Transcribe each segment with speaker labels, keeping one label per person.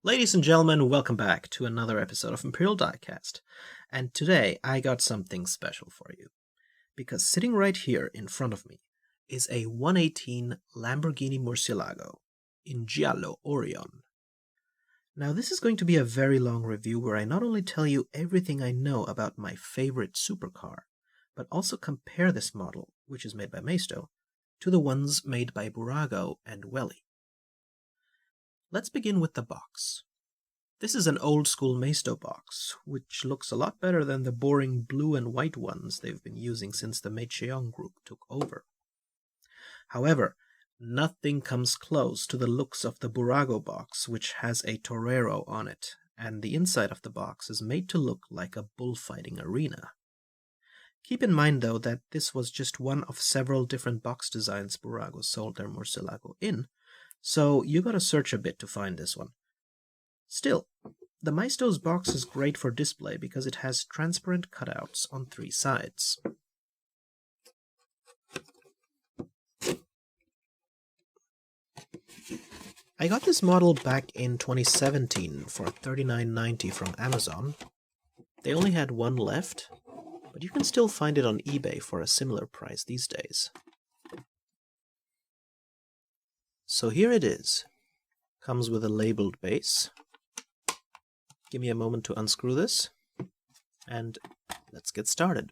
Speaker 1: Ladies and gentlemen, welcome back to another episode of Imperial Diecast. And today I got something special for you. Because sitting right here in front of me is a 118 Lamborghini Murcielago in Giallo, Orion. Now this is going to be a very long review where I not only tell you everything I know about my favorite supercar, but also compare this model, which is made by Maisto, to the ones made by Bburago and Welly. Let's begin with the box. This is an old-school Maisto box, which looks a lot better than the boring blue and white ones they've been using since the Maisto group took over. However, nothing comes close to the looks of the Bburago box, which has a torero on it, and the inside of the box is made to look like a bullfighting arena. Keep in mind, though, that this was just one of several different box designs Bburago sold their Murcielago in, so you gotta search a bit to find this one. Still, the Maisto's box is great for display because it has transparent cutouts on three sides. I got this model back in 2017 for $39.90 from Amazon. They only had one left, but you can still find it on eBay for a similar price these days. So here it is. Comes with a labeled base. Give me a moment to unscrew this, and let's get started.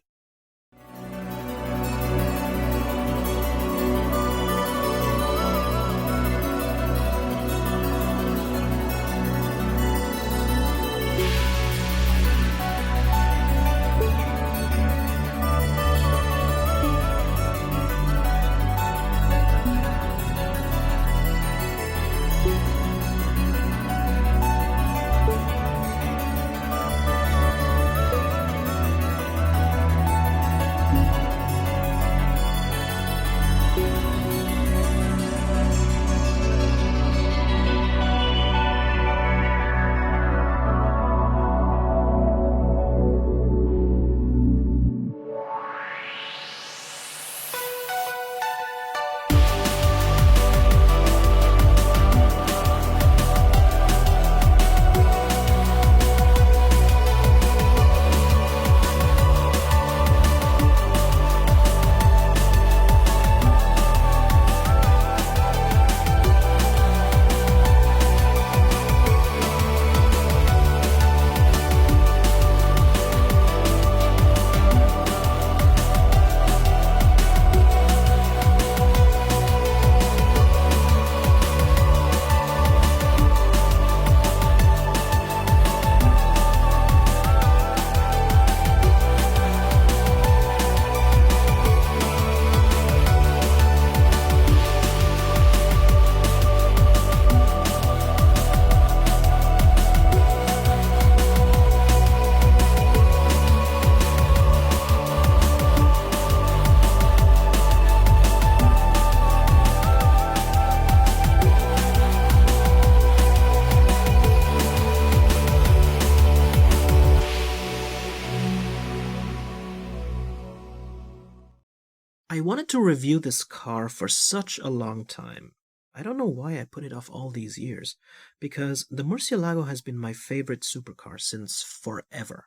Speaker 1: I wanted to review this car for such a long time. I don't know why I put it off all these years, because the Murcielago has been my favorite supercar since forever.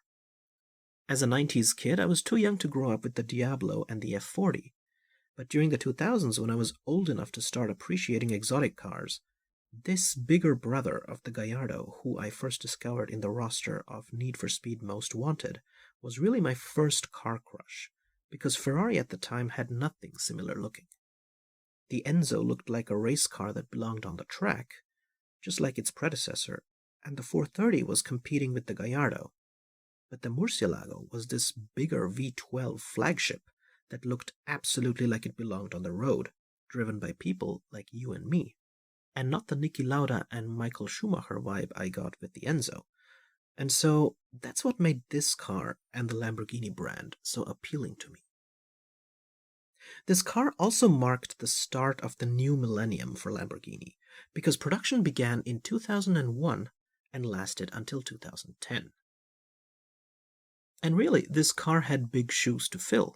Speaker 1: As a 90s kid, I was too young to grow up with the Diablo and the F40, but during the 2000s when I was old enough to start appreciating exotic cars, this bigger brother of the Gallardo, who I first discovered in the roster of Need for Speed Most Wanted, was really my first car crush, because Ferrari at the time had nothing similar looking. The Enzo looked like a race car that belonged on the track, just like its predecessor, and the 430 was competing with the Gallardo. But the Murcielago was this bigger V12 flagship that looked absolutely like it belonged on the road, driven by people like you and me, and not the Niki Lauda and Michael Schumacher vibe I got with the Enzo. And so that's what made this car and the Lamborghini brand so appealing to me. This car also marked the start of the new millennium for Lamborghini, because production began in 2001 and lasted until 2010. And really, this car had big shoes to fill.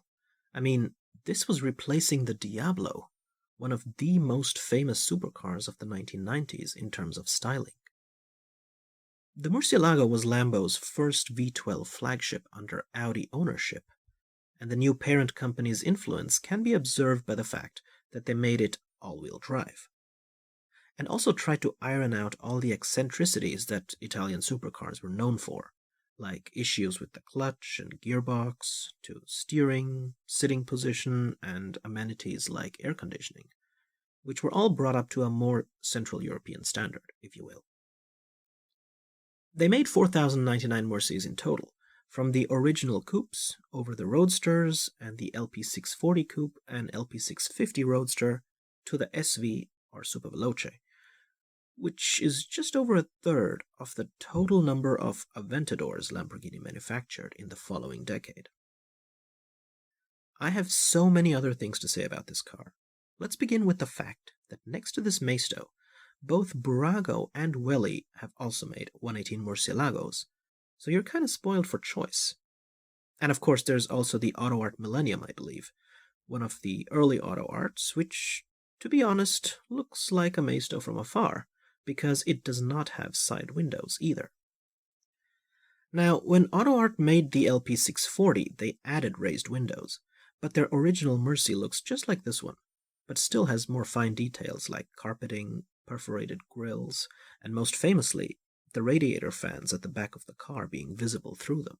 Speaker 1: I mean, this was replacing the Diablo, one of the most famous supercars of the 1990s in terms of styling. The Murcielago was Lambo's first V12 flagship under Audi ownership, and the new parent company's influence can be observed by the fact that they made it all-wheel drive, and also tried to iron out all the eccentricities that Italian supercars were known for, like issues with the clutch and gearbox, to steering, sitting position, and amenities like air conditioning, which were all brought up to a more Central European standard, if you will. They made 4,099 Mercedes in total, from the original coupes over the Roadsters and the LP640 coupe and LP650 Roadster to the SV or Superveloce, which is just over a third of the total number of Aventadors Lamborghini manufactured in the following decade. I have so many other things to say about this car. Let's begin with the fact that next to this Maisto, both Bburago and Welly have also made 118 Murcielagos, so you're kind of spoiled for choice. And of course there's also the Auto Art Millennium, I believe, one of the early auto arts, which, to be honest, looks like a Maisto from afar, because it does not have side windows either. Now, when Auto Art made the LP640, they added raised windows, but their original Mercy looks just like this one, but still has more fine details like carpeting, perforated grills, and most famously, the radiator fans at the back of the car being visible through them.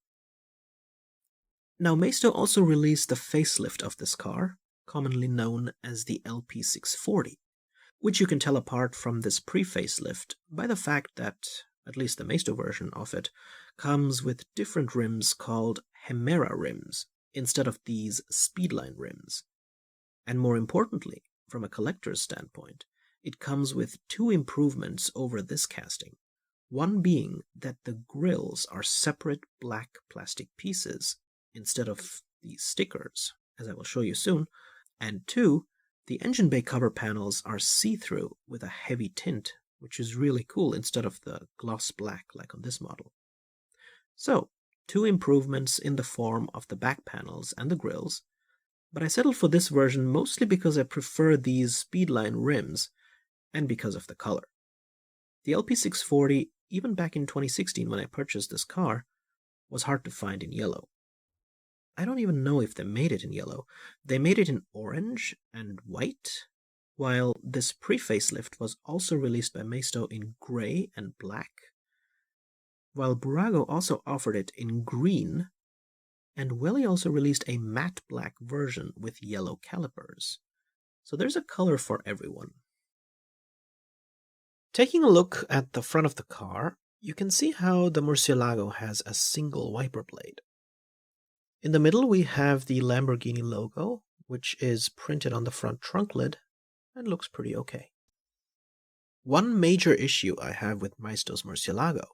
Speaker 1: Now, Maisto also released the facelift of this car, commonly known as the LP640, which you can tell apart from this pre-facelift by the fact that, at least the Maisto version of it, comes with different rims called Hemera rims instead of these Speedline rims. And more importantly, from a collector's standpoint, it comes with two improvements over this casting. One being that the grills are separate black plastic pieces instead of these stickers, as I will show you soon, and two, the engine bay cover panels are see-through with a heavy tint, which is really cool instead of the gloss black like on this model. So, two improvements in the form of the back panels and the grills, but I settled for this version mostly because I prefer these Speedline rims and because of the color. The LP640, even back in 2016 when I purchased this car, was hard to find in yellow. I don't even know if they made it in yellow. They made it in orange and white, while this pre-facelift was also released by Maisto in gray and black, while Bburago also offered it in green, and Welly also released a matte black version with yellow calipers. So there's a color for everyone. Taking a look at the front of the car, you can see how the Murcielago has a single wiper blade. In the middle we have the Lamborghini logo, which is printed on the front trunk lid and looks pretty okay. One major issue I have with Maisto's Murcielago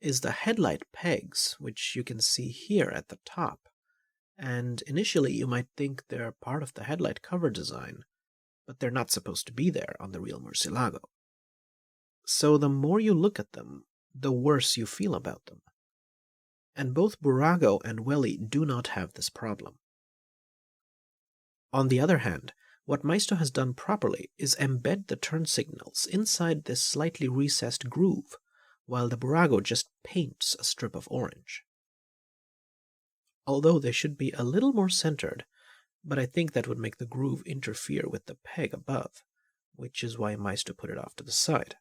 Speaker 1: is the headlight pegs, which you can see here at the top. And initially you might think they're part of the headlight cover design, but they're not supposed to be there on the real Murcielago. So the more you look at them, the worse you feel about them. And both Bburago and Welly do not have this problem. On the other hand, what Maisto has done properly is embed the turn signals inside this slightly recessed groove, while the Bburago just paints a strip of orange. Although they should be a little more centered, but I think that would make the groove interfere with the peg above, which is why Maisto put it off to the side.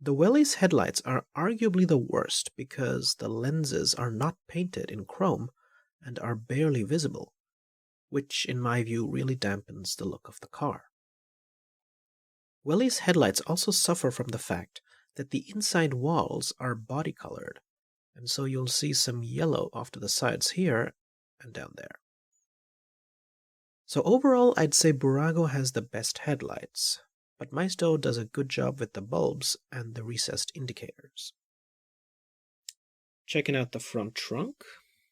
Speaker 1: The Welly's headlights are arguably the worst because the lenses are not painted in chrome and are barely visible, which in my view really dampens the look of the car. Welly's headlights also suffer from the fact that the inside walls are body-colored, and so you'll see some yellow off to the sides here and down there. So overall, I'd say Bburago has the best headlights, but Maisto does a good job with the bulbs and the recessed indicators. Checking out the front trunk,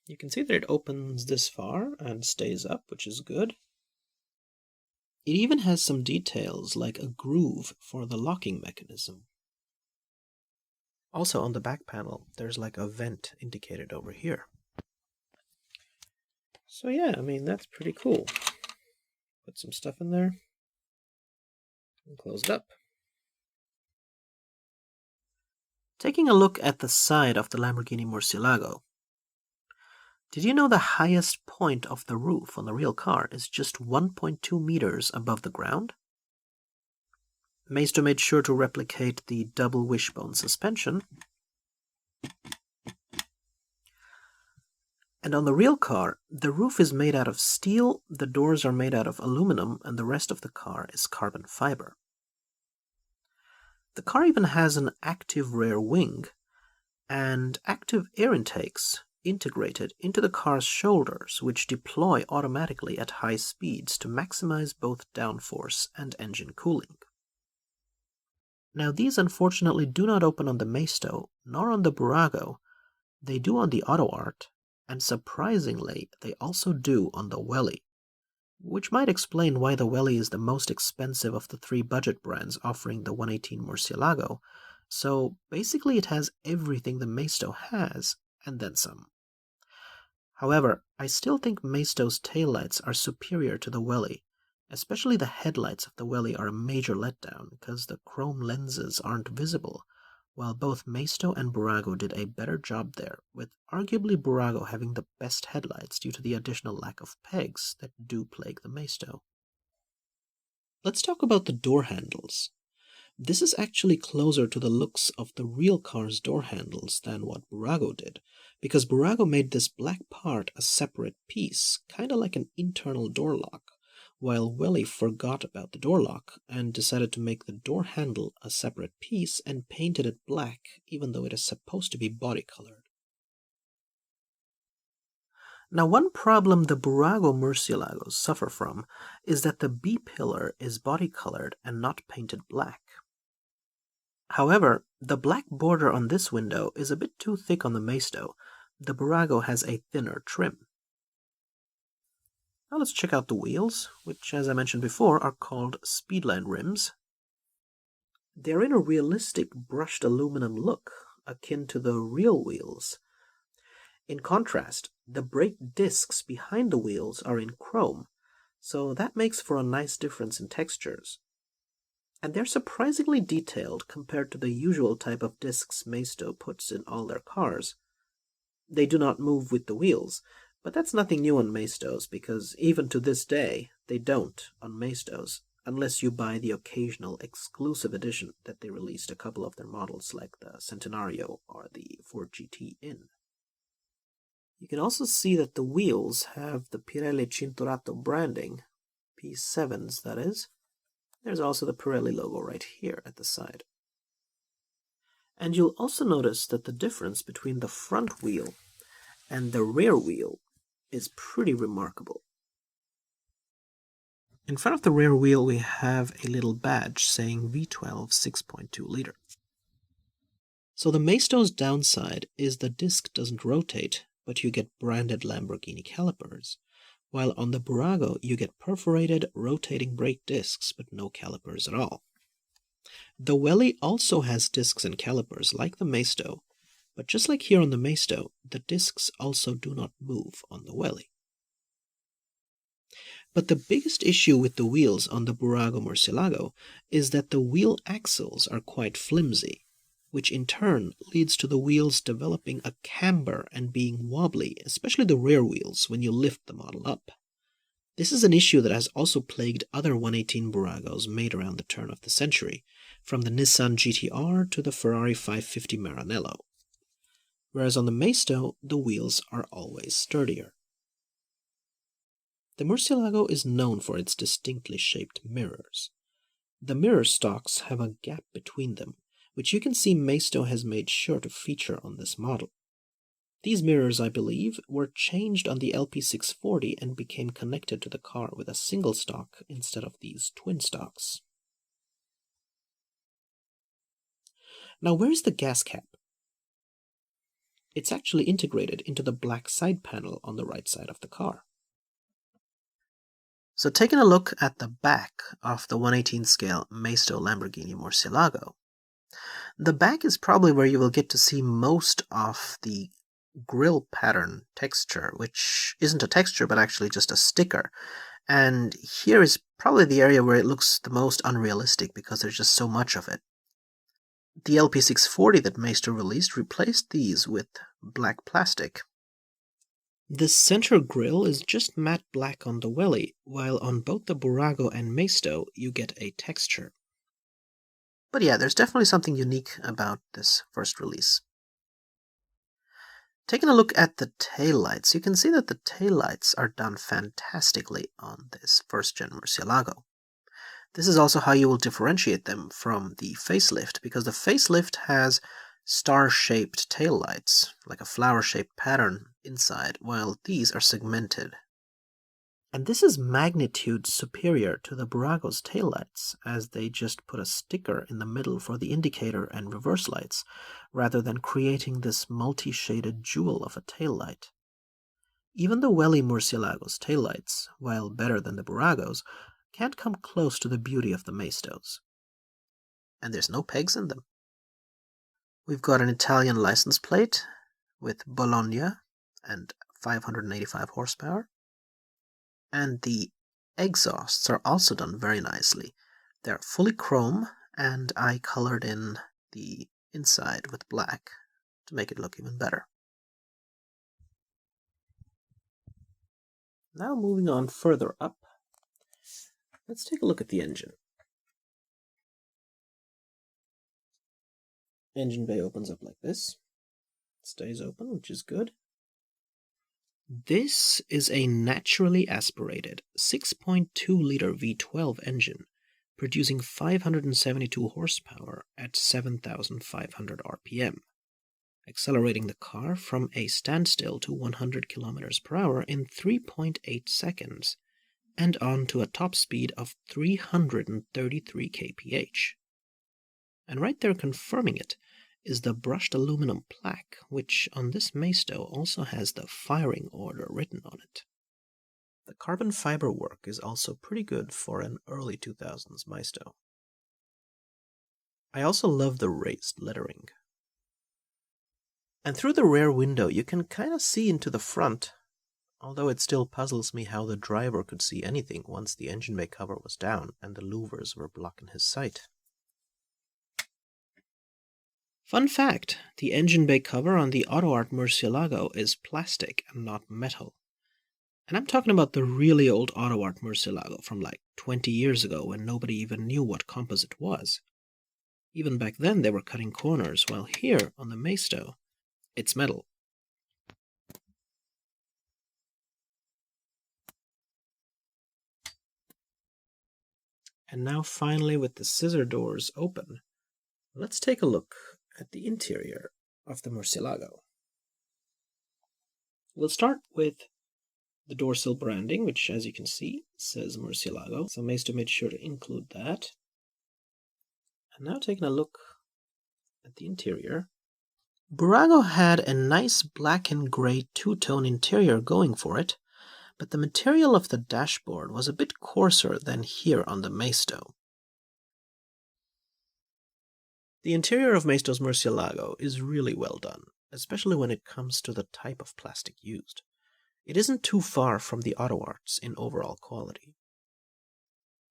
Speaker 1: you can see that it opens this far and stays up, which is good. It even has some details like a groove for the locking mechanism. Also on the back panel, there's like a vent indicated over here. So yeah, I mean, that's pretty cool. Put some stuff in there and close it up. Taking a look at the side of the Lamborghini Murcielago, did you know the highest point of the roof on the real car is just 1.2 meters above the ground? Maisto made sure to replicate the double wishbone suspension. And on the real car, the roof is made out of steel, the doors are made out of aluminum, and the rest of the car is carbon fiber. The car even has an active rear wing and active air intakes integrated into the car's shoulders, which deploy automatically at high speeds to maximize both downforce and engine cooling. Now, these unfortunately do not open on the Maisto, nor on the Bburago. They do on the Auto Art, and surprisingly, they also do on the Welly, which might explain why the Welly is the most expensive of the three budget brands offering the 118 Murcielago. So basically it has everything the Maisto has, and then some. However, I still think Maisto's taillights are superior to the Welly. Especially the headlights of the Welly are a major letdown because the chrome lenses aren't visible, while both Maisto and Bburago did a better job there, with arguably Bburago having the best headlights due to the additional lack of pegs that do plague the Maisto. Let's talk about the door handles. This is actually closer to the looks of the real car's door handles than what Bburago did, because Bburago made this black part a separate piece, kinda like an internal door lock, while Welly forgot about the door lock and decided to make the door handle a separate piece and painted it black, even though it is supposed to be body-colored. Now, one problem the Bburago Murcielagos suffer from is that the B-pillar is body-colored and not painted black. However, the black border on this window is a bit too thick on the Maisto. The Bburago has a thinner trim. Now let's check out the wheels, which, as I mentioned before, are called Speedline rims. They're in a realistic brushed aluminum look, akin to the real wheels. In contrast, the brake discs behind the wheels are in chrome, so that makes for a nice difference in textures. And they're surprisingly detailed compared to the usual type of discs Maisto puts in all their cars. They do not move with the wheels, but that's nothing new on Maistos, because even to this day, they don't on Maistos, unless you buy the occasional exclusive edition that they released a couple of their models like the Centenario or the Ford GT in. You can also see that the wheels have the Pirelli Cinturato branding, P7s that is. There's also the Pirelli logo right here at the side. And you'll also notice that the difference between the front wheel and the rear wheel is pretty remarkable. In front of the rear wheel we have a little badge saying V12 6.2 liter. So the Maisto's downside is the disc doesn't rotate, but you get branded Lamborghini calipers, while on the Bburago you get perforated rotating brake discs but no calipers at all. The Welly also has discs and calipers like the Maisto, but just like here on the Maisto, the discs also do not move on the Welly. But the biggest issue with the wheels on the Bburago Murcielago is that the wheel axles are quite flimsy, which in turn leads to the wheels developing a camber and being wobbly, especially the rear wheels when you lift the model up. This is an issue that has also plagued other 118 Bburagos made around the turn of the century, from the Nissan GT-R to the Ferrari 550 Maranello. Whereas on the Maisto, the wheels are always sturdier. The Murcielago is known for its distinctly shaped mirrors. The mirror stalks have a gap between them, which you can see Maisto has made sure to feature on this model. These mirrors, I believe, were changed on the LP640 and became connected to the car with a single stalk instead of these twin stalks. Now, where's the gas cap? It's actually integrated into the black side panel on the right side of the car. So taking a look at the back of the 118 scale Maisto Lamborghini Murcielago, the back is probably where you will get to see most of the grille pattern texture, which isn't a texture but actually just a sticker. And here is probably the area where it looks the most unrealistic because there's just so much of it. The LP640 that Maisto released replaced these with black plastic. The center grille is just matte black on the Welly, while on both the Bburago and Maisto you get a texture. But yeah, there's definitely something unique about this first release. Taking a look at the taillights, you can see that the taillights are done fantastically on this first-gen Murcielago. This is also how you will differentiate them from the facelift, because the facelift has star-shaped taillights, like a flower-shaped pattern inside, while these are segmented. And this is magnitude superior to the Bburago's taillights, as they just put a sticker in the middle for the indicator and reverse lights, rather than creating this multi-shaded jewel of a taillight. Even the Welly Murcielago's taillights, while better than the Bburago's, can't come close to the beauty of the Maistos. And there's no pegs in them. We've got an Italian license plate with Bologna and 585 horsepower. And the exhausts are also done very nicely. They're fully chrome, and I colored in the inside with black to make it look even better. Now moving on further up, let's take a look at the engine. Engine bay opens up like this. Stays open, which is good. This is a naturally aspirated 6.2-liter V12 engine, producing 572 horsepower at 7,500 RPM, accelerating the car from a standstill to 100 km per hour in 3.8 seconds, and on to a top speed of 333 kph. And right there confirming it is the brushed aluminum plaque, which on this Maisto also has the firing order written on it. The carbon fiber work is also pretty good for an early 2000s Maisto. I also love the raised lettering. And through the rear window you can kind of see into the front, although it still puzzles me how the driver could see anything once the engine bay cover was down and the louvers were blocking his sight. Fun fact, the engine bay cover on the AutoArt Murcielago is plastic and not metal. And I'm talking about the really old AutoArt Murcielago from like 20 years ago when nobody even knew what composite was. Even back then they were cutting corners, while here on the Maisto, it's metal. And now finally, with the scissor doors open, let's take a look at the interior of the Murcielago. We'll start with the dorsal branding, which as you can see says Murcielago, so Maisto made sure to include that. And now taking a look at the interior, Bburago had a nice black and gray two-tone interior going for it, but the material of the dashboard was a bit coarser than here on the Maisto. The interior of Maisto's Murcielago is really well done, especially when it comes to the type of plastic used. It isn't too far from the AutoArts in overall quality.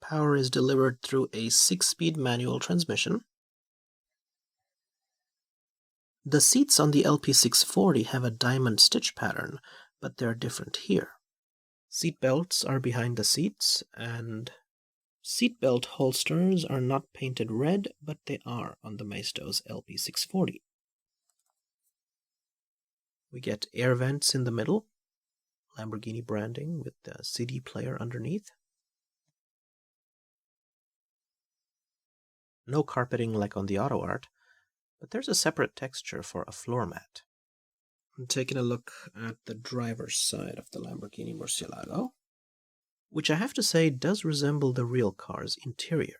Speaker 1: Power is delivered through a 6-speed manual transmission. The seats on the LP640 have a diamond stitch pattern, but they're different here. Seat belts are behind the seats, and seatbelt holsters are not painted red, but they are on the Maisto's LP640. We get air vents in the middle, Lamborghini branding with the CD player underneath. No carpeting like on the AutoArt, but there's a separate texture for a floor mat. I'm taking a look at the driver's side of the Lamborghini Murcielago, which I have to say does resemble the real car's interior.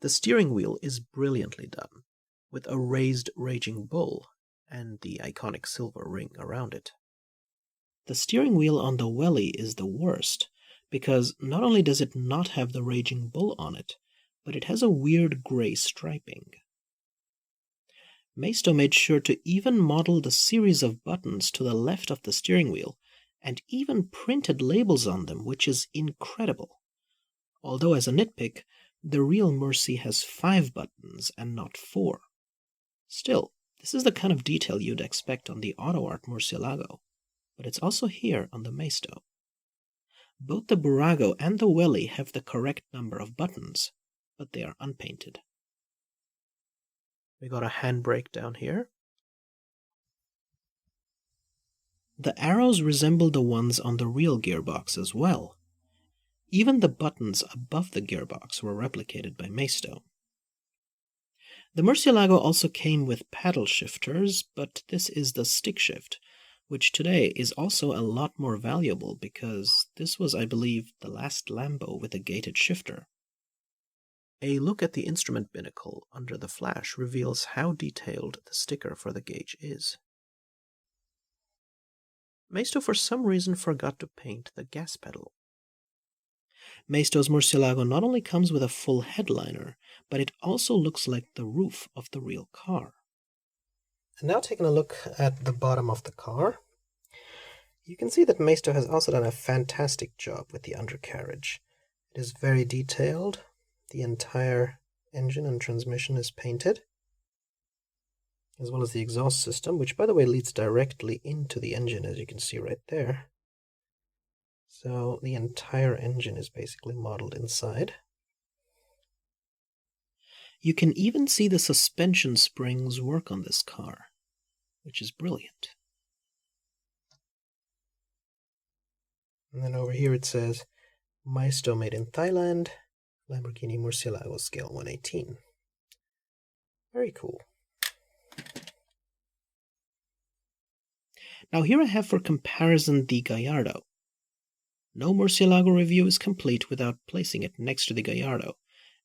Speaker 1: The steering wheel is brilliantly done, with a raised raging bull and the iconic silver ring around it. The steering wheel on the Welly is the worst, because not only does it not have the raging bull on it, but it has a weird gray striping. Maisto made sure to even model the series of buttons to the left of the steering wheel, and even printed labels on them, which is incredible. Although as a nitpick, The real Murci has 5 buttons and not 4. Still, this is the kind of detail you'd expect on the auto art Murcielago, but it's also here on the Maisto. Both the Bburago and the Welly have the correct number of buttons, but they are unpainted. We got a handbrake down here. The arrows resemble the ones on the real gearbox as well. Even the buttons above the gearbox were replicated by Maisto. The Murcielago also came with paddle shifters, but this is the stick shift, which today is also a lot more valuable because this was, I believe, the last Lambo with a gated shifter. A look at the instrument binnacle under the flash reveals how detailed the sticker for the gauge is. Maisto for some reason forgot to paint the gas pedal. Maisto's Murcielago not only comes with a full headliner, but it also looks like the roof of the real car. And now taking a look at the bottom of the car, you can see that Maisto has also done a fantastic job with the undercarriage. It is very detailed. The entire engine and transmission is painted, as well as the exhaust system, which by the way leads directly into the engine, as you can see right there. So the entire engine is basically modeled inside. You can even see the suspension springs work on this car, which is brilliant. And then over here it says, Maisto made in Thailand, Lamborghini Murcielago scale 118. Very cool. Now here I have for comparison the Gallardo. No Murcielago review is complete without placing it next to the Gallardo,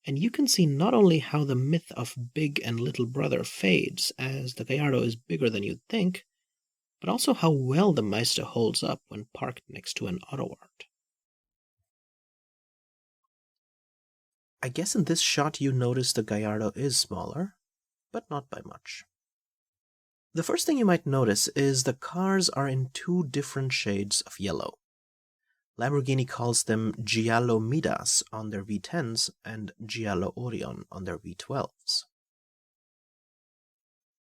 Speaker 1: and you can see not only how the myth of big and little brother fades as the Gallardo is bigger than you'd think, but also how well the Maisto holds up when parked next to an auto art. I guess in this shot you notice the Gallardo is smaller, but not by much. The first thing you might notice is the cars are in 2 different shades of yellow. Lamborghini calls them Giallo Midas on their V10s and Giallo Orion on their V12s.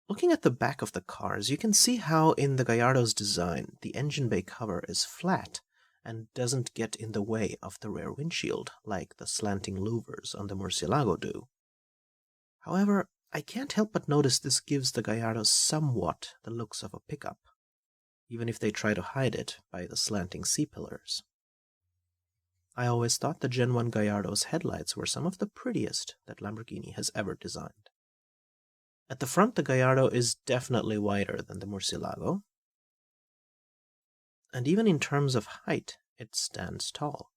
Speaker 1: Looking at the back of the cars, you can see how in the Gallardo's design, the engine bay cover is flat and doesn't get in the way of the rear windshield like the slanting louvers on the Murcielago do. However, I can't help but notice this gives the Gallardo somewhat the looks of a pickup, even if they try to hide it by the slanting C-pillars. I always thought the Gen 1 Gallardo's headlights were some of the prettiest that Lamborghini has ever designed. At the front, the Gallardo is definitely wider than the Murcielago, and even in terms of height, it stands tall.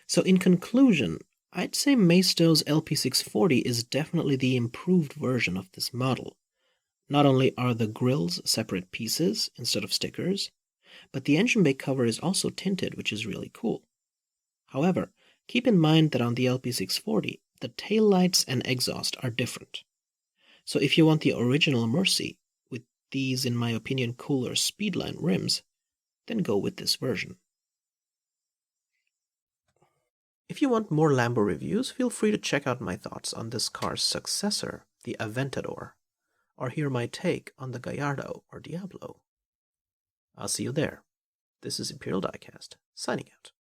Speaker 1: So in conclusion, I'd say Maisto's LP640 is definitely the improved version of this model. Not only are the grills separate pieces instead of stickers, but the engine bay cover is also tinted, which is really cool. However, keep in mind that on the LP640, the taillights and exhaust are different. So if you want the original Murci, with these, in my opinion, cooler Speedline rims, then go with this version. If you want more Lambo reviews, feel free to check out my thoughts on this car's successor, the Aventador, or hear my take on the Gallardo or Diablo. I'll see you there. This is Imperial Diecast, signing out.